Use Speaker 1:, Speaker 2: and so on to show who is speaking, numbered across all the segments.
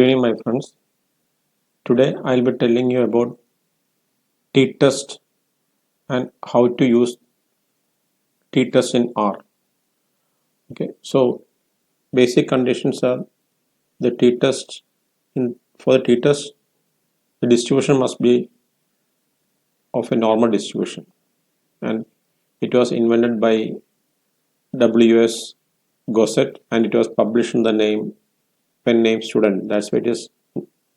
Speaker 1: Good evening, my friends. Today I'll be telling you about t-test and how to use t-test in R. Okay, so basic conditions are the t-test. For the t-test, the distribution must be of a normal distribution, and it was invented by W.S. Gossett, and it was published in the pen name student. That's why it is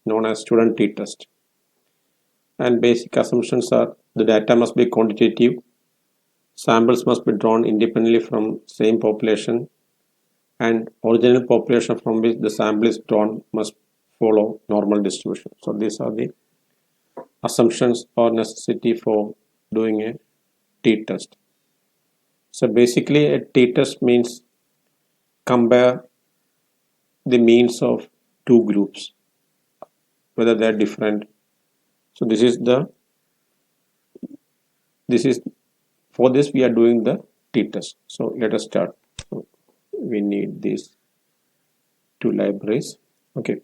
Speaker 1: known as student t-test. And basic assumptions are the data must be quantitative. Samples must be drawn independently from same population, and original population from which the sample is drawn must follow normal distribution. So these are the assumptions or necessity for doing a t-test. So basically a t-test means compare the means of two groups, whether they are different. So this is for this we are doing the t-test. So let us start. So we need these two libraries. Okay,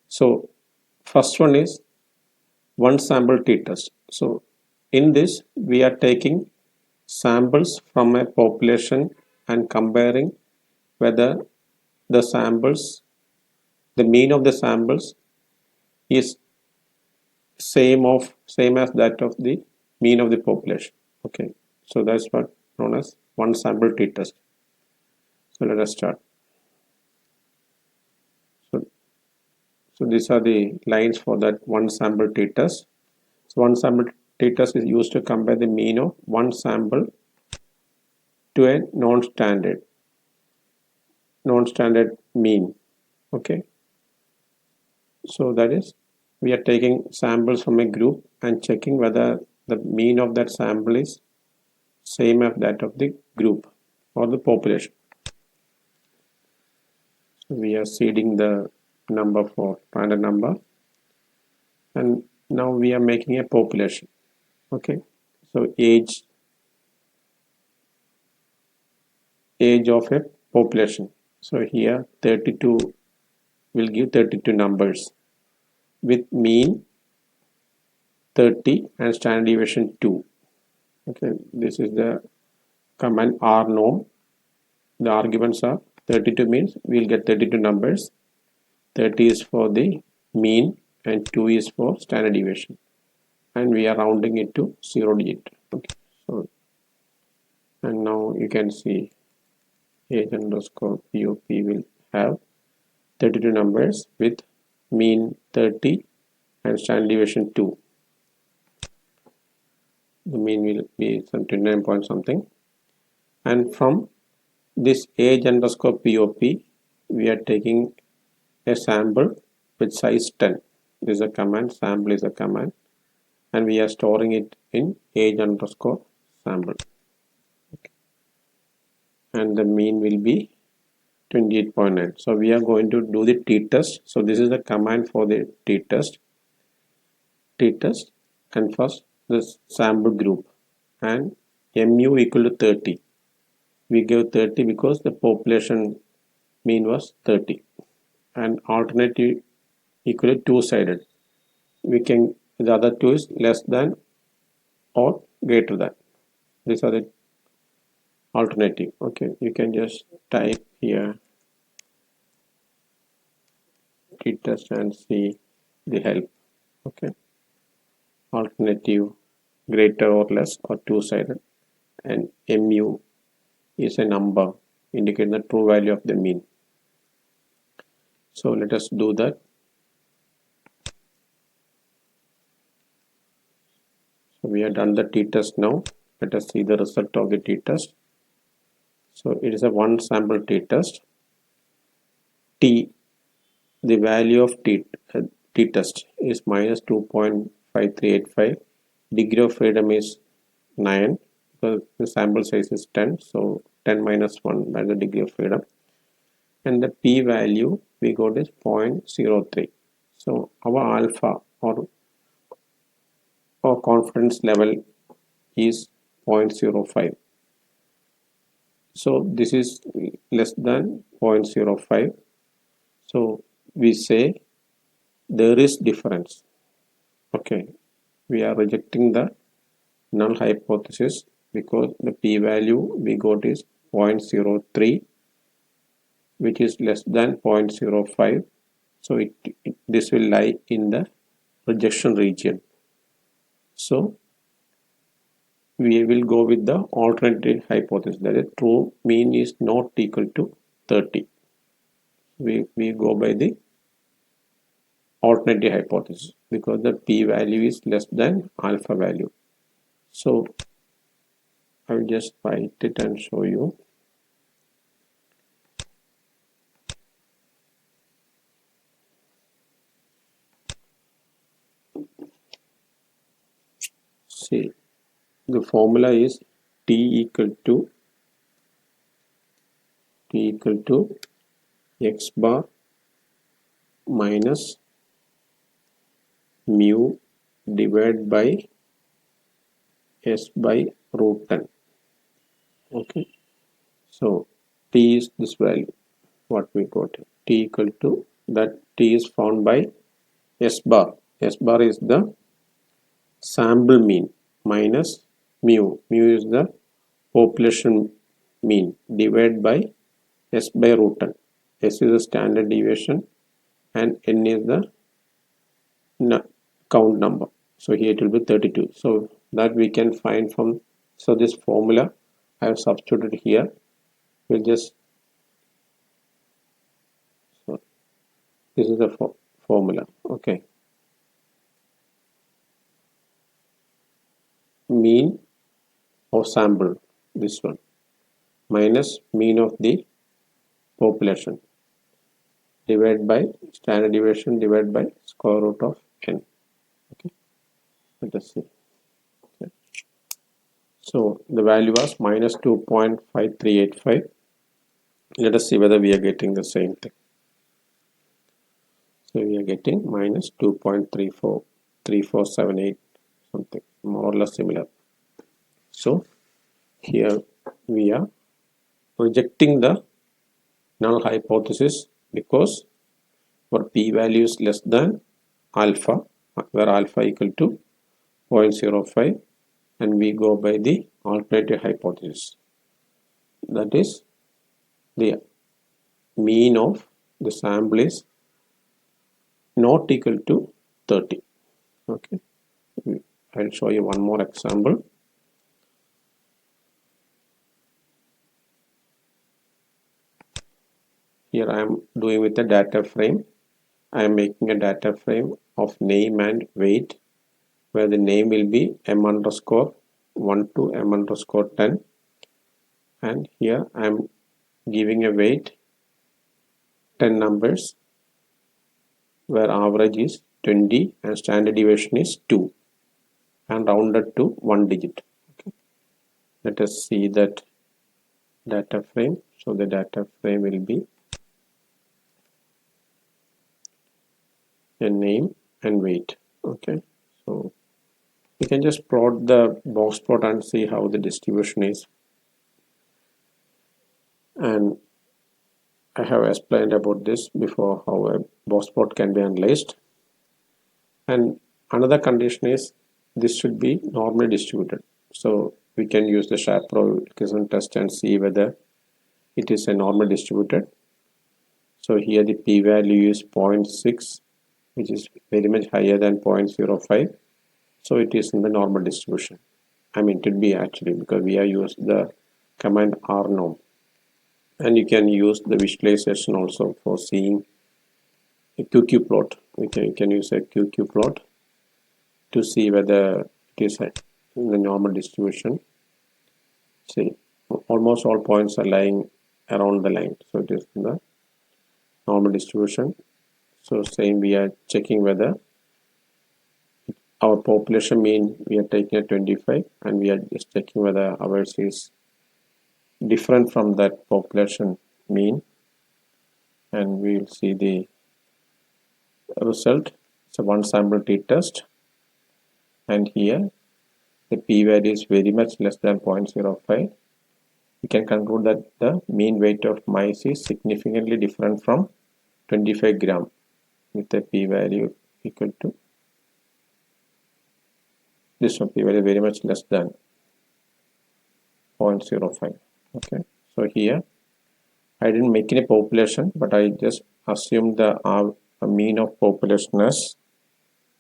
Speaker 1: so first one is one sample t-test. So in this we are taking samples from a population and comparing whether the mean of the samples is same as that of the mean of the population. Okay, so that's what known as one sample t-test. So let us start. So these are the lines for that one sample t-test. So one sample t-test is used to compare the mean of one sample to a non-standard mean. Okay, so that is we are taking samples from a group and checking whether the mean of that sample is same as that of the group or the population. So we are seeding the number for random number, and now we are making a population. Okay, so age of a population. So here 32 will give 32 numbers with mean 30 and standard deviation 2. Okay, this is the command rnorm. The arguments are 32 means we'll get 32 numbers, 30 is for the mean, and 2 is for standard deviation, and we are rounding it to 0 digit. Okay, so and now you can see age underscore pop will have 32 numbers with mean 30 and standard deviation 2. The mean will be some 29 point something, and from this age underscore pop we are taking a sample with size 10. This is a command, sample is a command, and we are storing it in age underscore sample. Okay. And the mean will be 28.9. So we are going to do the t-test. So this is the command for the t-test, and first the sample group, and mu equal to 30. We give 30 because the population mean was 30, and alternative equal to two-sided. We can, the other two is less than or greater than. These are the alternative. Okay, you can just type here t-test and see the help. Okay, alternative greater or less or two-sided, and mu is a number indicating the true value of the mean. So let us do that. So we have done the t-test now. Let us see the result of the t-test. So it is a one sample t-test. T, the value of t-test is minus 2.5385. Degree of freedom is 9 because the sample size is 10. So 10 minus 1, that's the degree of freedom. And the p value we got is 0.03. So our alpha or confidence level is 0.05. So this is less than 0.05. So we say there is difference. Okay, we are rejecting the null hypothesis because the p-value we got is 0.03, which is less than 0.05. So this will lie in the rejection region. So we will go with the alternative hypothesis, that is true mean is not equal to 30. We go by the alternative hypothesis because the p-value is less than alpha value. So I will just write it and show you. See, the formula is t equal to x bar minus mu divided by s by root 10. Okay, so t is this value, what we got, t equal to that, t is found by s bar. S bar is the sample mean minus mu is the population mean divided by s by root 10. S is the standard deviation and n is the count number. So here it will be 32. So that we can find from, so this formula I have substituted here. We'll just, so this is the formula. Okay, mean of sample, this one, minus mean of the population divided by standard deviation divided by square root of n. Okay, let us see. Okay. So the value was minus 2.5385. Let us see whether we are getting the same thing. So we are getting minus 2.343478, something more or less similar. So here we are rejecting the null hypothesis because for p-value is less than alpha, where alpha equal to 0.05, and we go by the alternative hypothesis, that is the mean of the sample is not equal to 30. Okay, I'll show you one more example. Here I am doing with a data frame. I am making a data frame of name and weight, where the name will be m underscore 1 to m underscore 10, and here I am giving a weight 10 numbers, where average is 20 and standard deviation is 2 and rounded to 1 digit. Okay. Let us see that data frame. So the data frame will be a name and weight. Okay, so you can just plot the box plot and see how the distribution is, and I have explained about this before, how a box plot can be analyzed. And another condition is this should be normally distributed. So we can use the Chaparral test and see whether it is a normally distributed. So here the p-value is 0.6, which is very much higher than 0.05. So it is in the normal distribution. I mean, it would be actually, because we have used the command rnorm. And you can use the visualization also for seeing a QQ plot. You can use a QQ plot to see whether it is in the normal distribution. See, almost all points are lying around the line. So it is in the normal distribution. So same, we are checking whether our population mean we are taking at 25, and we are just checking whether ours is different from that population mean, and we will see the result. It's a one sample t-test, and here the p-value is very much less than 0.05. We can conclude that the mean weight of mice is significantly different from 25 gram with a p-value equal to this one, p-value very much less than 0.05. Okay, so here I didn't make any population, but I just assumed the mean of population as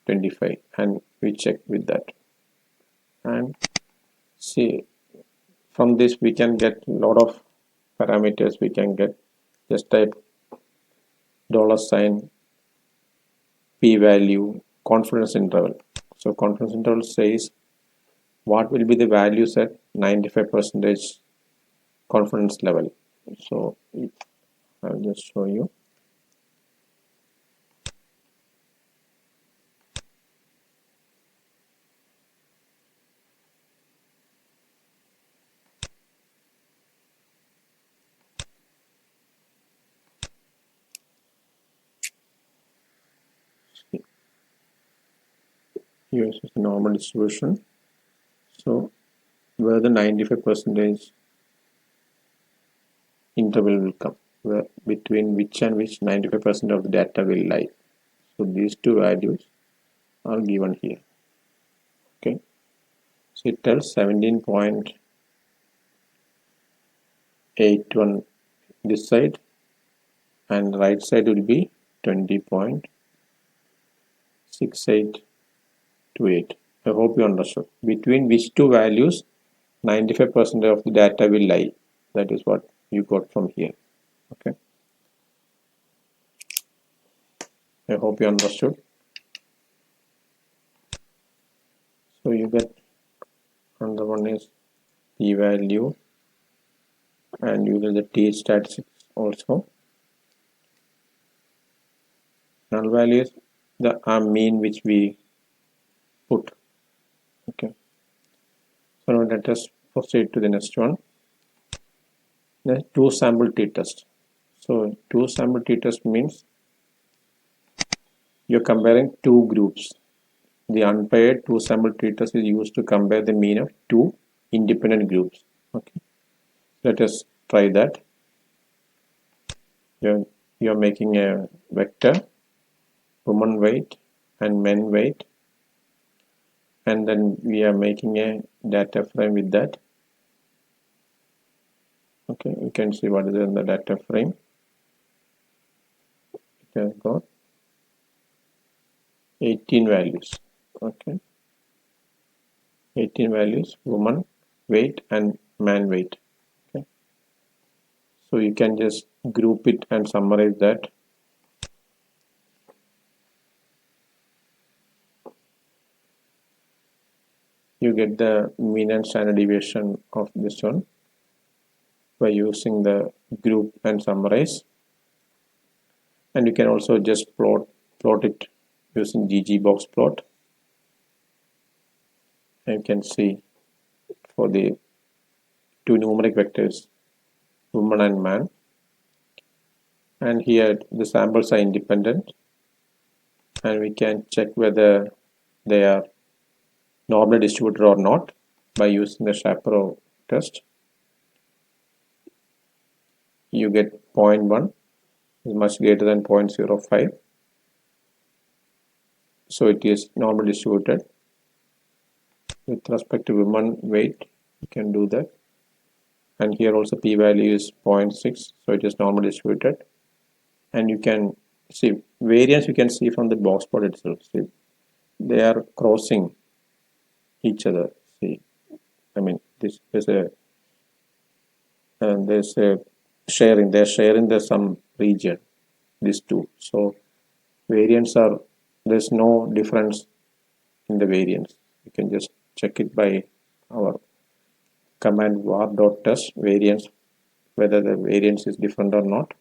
Speaker 1: 25, and we check with that. And see, from this we can get a lot of parameters. We can get, just type $, p-value, confidence interval. So confidence interval says what will be the values at 95% confidence level. So I'll just show you. Here is the normal distribution. So where the 95% interval will come, where between which and which 95% of the data will lie. So these two values are given here. Okay, so it tells 17.81 this side, and right side will be 20.6828. I hope you understood. Between which two values 95% of the data will lie. That is what you got from here. Okay, I hope you understood. So you get another one is p-value, and you get the t statistics also. Null value is the mean which we put. Okay, so now let us proceed to the next one. The two sample t-test. So two sample t-test means you're comparing two groups. The unpaired two sample t-test is used to compare the mean of two independent groups. Okay, let us try that. You're making a vector, woman weight and men weight, and then we are making a data frame with that. Okay, you can see what is in the data frame. It has got 18 values. Okay, 18 values, woman weight and man weight. Okay, so you can just group it and summarize that. You get the mean and standard deviation of this one by using the group and summarize, and you can also just plot it using ggbox plot, and you can see for the two numeric vectors, woman and man, and here the samples are independent, and we can check whether they are normally distributed or not by using the Shapiro test. You get 0.1 is much greater than 0.05, so it is normally distributed. With respect to woman weight, you can do that, and here also p-value is 0.6, so it is normally distributed. And you can see variance, you can see from the box plot itself. See, they are crossing each other. See, I mean, this is there's a sharing. They're sharing the some region. These two. So variance are, there's no difference in the variance. You can just check it by our command var.test variance, whether the variance is different or not.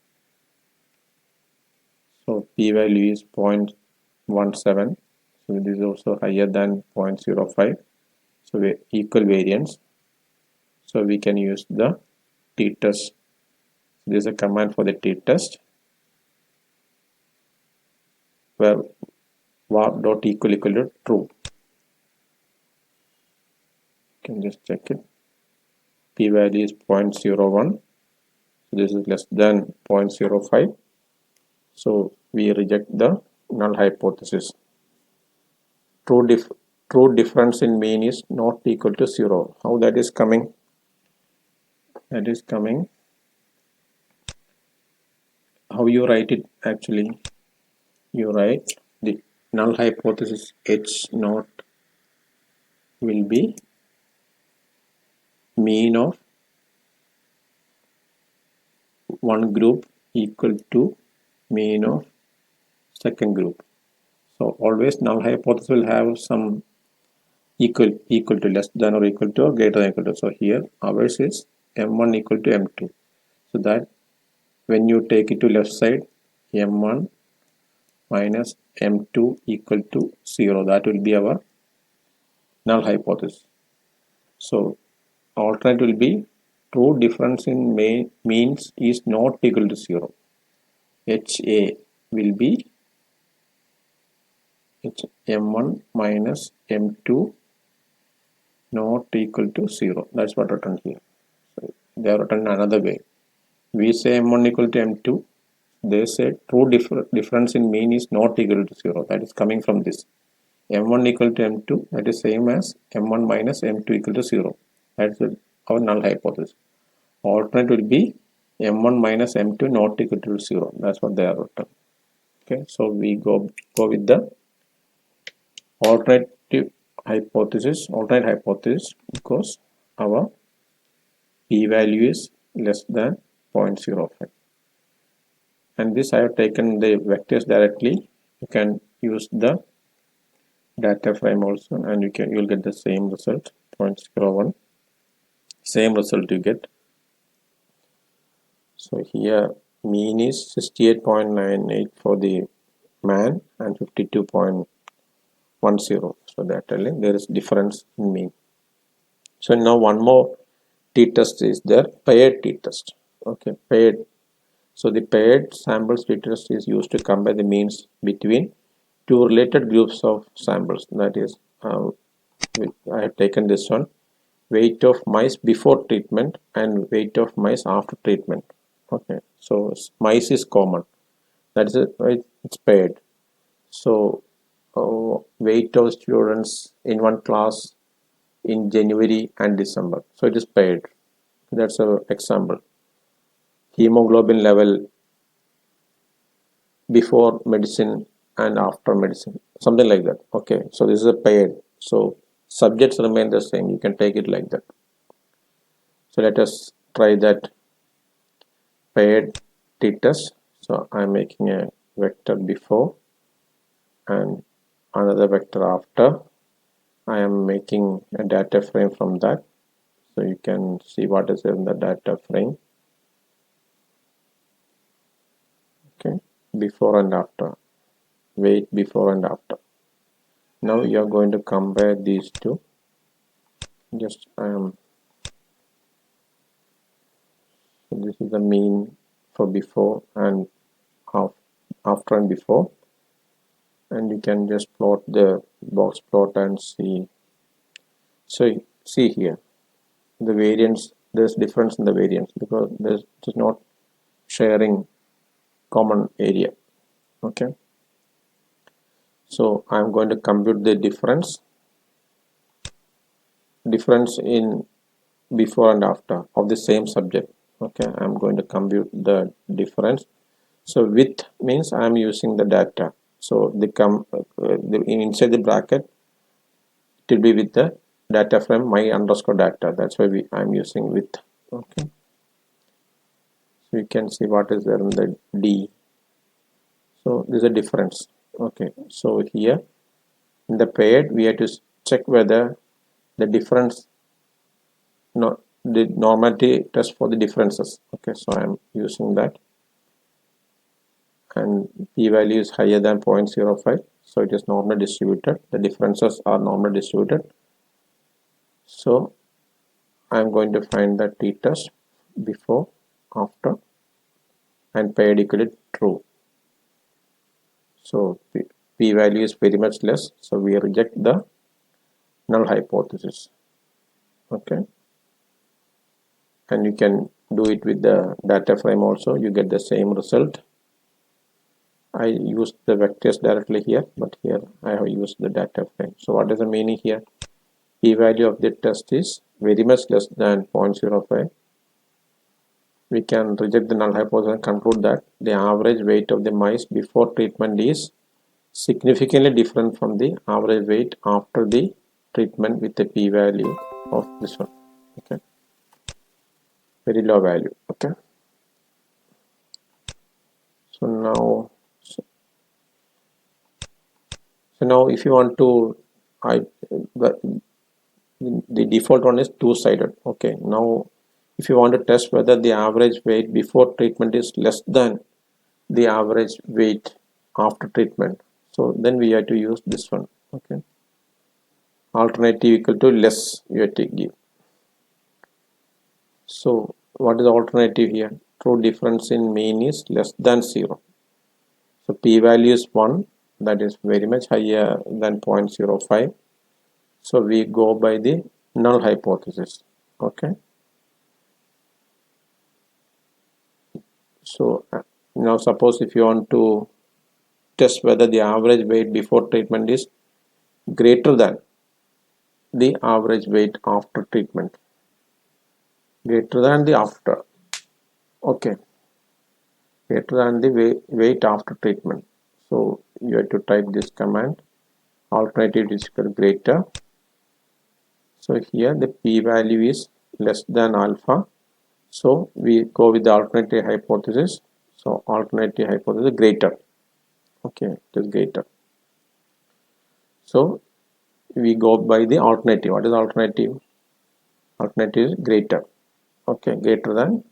Speaker 1: So p-value is 0.17. So this is also higher than 0.05. So we equal variance. So we can use the t-test. There is a command for the t-test where var.equal to true. You can just check it. P-value is 0.01. So this is less than 0.05. So we reject the null hypothesis. true difference in mean is not equal to 0. How that is coming? That is coming. How you write it actually? You write the null hypothesis H naught will be mean of one group equal to mean of second group. So always null hypothesis will have some equal to, less than or equal to, or greater than equal to. So here ours is m1 equal to m2. So that when you take it to left side, m1 minus m2 equal to 0. That will be our null hypothesis. So alternate will be true difference in means is not equal to 0. HA will be m1 minus m2 not equal to 0. That's what written here. So they are written another way. We say m1 equal to m2. They say true difference in mean is not equal to 0. That is coming from this. m1 equal to m2, that is same as m1 minus m2 equal to 0. That's our null hypothesis. Alternate will be m1 minus m2 not equal to 0. That's what they are written. Okay, so we go with the alternate hypothesis because our p-value is less than 0.05. And this I have taken the vectors directly. You can use the data frame also, and you'll get the same result, 0.01. Same result you get. So here mean is 68.98 for the man and 52.10. So they are telling there is difference in mean. So now one more t-test is there, paired t-test. Okay, paired. So the paired samples t-test is used to compare the means between two related groups of samples. That is, I have taken this one, weight of mice before treatment and weight of mice after treatment. Okay, so mice is common. That is it's paired. So weight of students in one class in January and December. So it is paired. That's an example. Hemoglobin level before medicine and after medicine, something like that. Okay, so this is a paired. So subjects remain the same. You can take it like that. So let us try that paired t-test. So I'm making a vector before and another vector after. I am making a data frame from that. So you can see what is in the data frame. Okay, before and after, weight before and after. Now you are going to compare these two. Just so this is the mean for before and after and before, and you can just plot the box plot and see. So see here the variance, there's difference in the variance because it is not sharing common area. Okay, so I'm going to compute the difference in before and after of the same subject. Okay, I'm going to compute the difference. So width means I'm using the data. So inside the bracket it will be with the data frame my underscore data. That's why I'm using width. Okay, so you can see what is there in the D. So there's a difference. Okay, so here in the paired we have to check whether the difference, no, the normality test for the differences. Okay, so I'm using that, and p-value is higher than 0.05, so it is normally distributed. The differences are normally distributed. So I'm going to find the t-test before, after, and paired equal to true. So p-value is very much less, so we reject the null hypothesis. Okay, and you can do it with the data frame also. You get the same result, I used the vectors directly here, but here I have used the data frame. So what is the meaning here? P-value of the test is very much less than 0.05. We can reject the null hypothesis and conclude that the average weight of the mice before treatment is significantly different from the average weight after the treatment with the p-value of this one. Okay, very low value. Okay, so now if you want to, the default one is two-sided. Okay, now if you want to test whether the average weight before treatment is less than the average weight after treatment, so then we have to use this one. Okay, alternative equal to less you have to give. So what is the alternative here? True difference in mean is less than 0. So p-value is 1, that is very much higher than 0.05. So we go by the null hypothesis. Okay, so now suppose if you want to test whether the average weight before treatment is greater than the average weight after treatment, greater than the after, okay, greater than the weight after treatment. So you have to type this command, alternative is equal greater. So here the p-value is less than alpha, so we go with the alternative hypothesis. So alternative hypothesis greater. Okay, it is greater. So we go by the alternative. What is alternative? Alternative is greater. Okay, greater than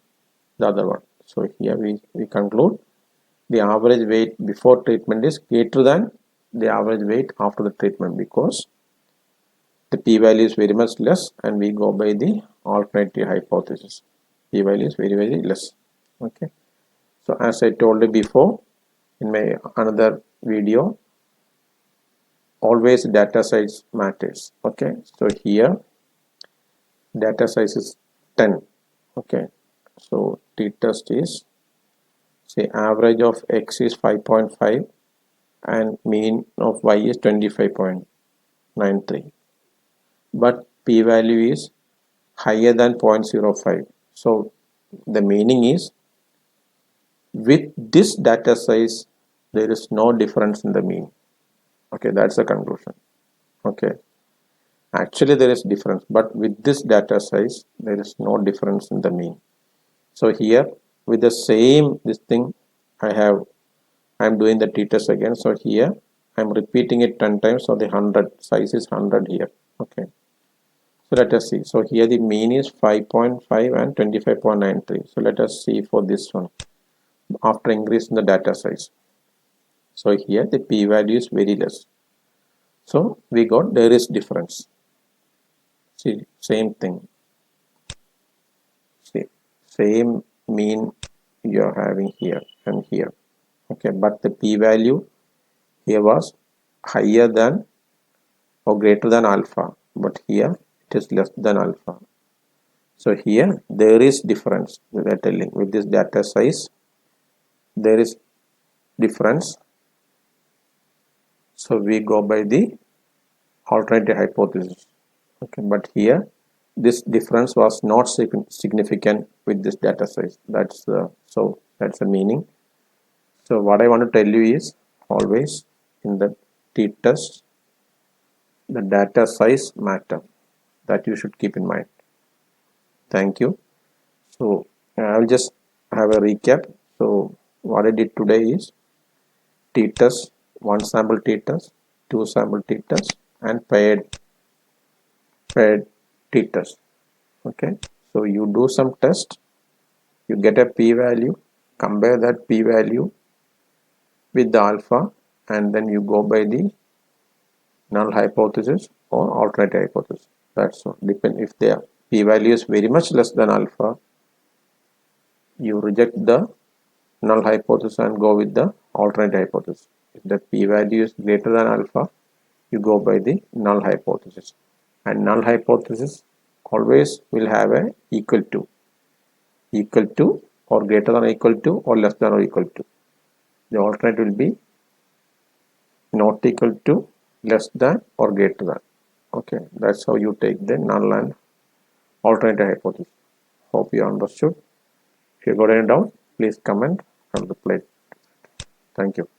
Speaker 1: the other one. So here we conclude the average weight before treatment is greater than the average weight after the treatment, because the p-value is very much less, and we go by the alternative hypothesis. P-value is very less. Okay, so as I told you before in my another video, always data size matters. Okay, so here data size is 10. Okay, so t-test is, say, average of x is 5.5 and mean of y is 25.93, but p-value is higher than 0.05. So the meaning is, with this data size there is no difference in the mean. Okay, that's the conclusion. Okay, actually there is difference, but with this data size there is no difference in the mean. So here with the same this thing I'm doing the t-test again. So here I'm repeating it 10 times, so the 100 size is 100 here. Okay, so let us see. So here the mean is 5.5 and 25.93. So let us see for this one after increasing the data size. So here the p-value is very less. So we got there is difference. See, same thing. See, same mean you are having here and here. Okay, but the p-value here was higher than or greater than alpha, but here it is less than alpha. So here there is difference. We are telling with this data size there is difference. So we go by the alternative hypothesis. Okay, but here this difference was not significant with this data size. That's the meaning. So what I want to tell you is, always in the t-test the data size matter, that you should keep in mind. Thank you. So I will just have a recap. So what I did today is t-test, one sample t-test, two sample t-test, and paired t-test. Okay, so you do some test, you get a p-value, compare that p-value with the alpha, and then you go by the null hypothesis or alternate hypothesis. That's all. Depend if the p-value is very much less than alpha, you reject the null hypothesis and go with the alternate hypothesis. If the p-value is greater than alpha, you go by the null hypothesis, and null hypothesis always will have a equal to or greater than or equal to or less than or equal to. The alternate will be not equal to, less than, or greater than. Okay, that's how you take the null and alternate hypothesis. Hope you understood. If you got any doubt, please comment and reply. Thank you.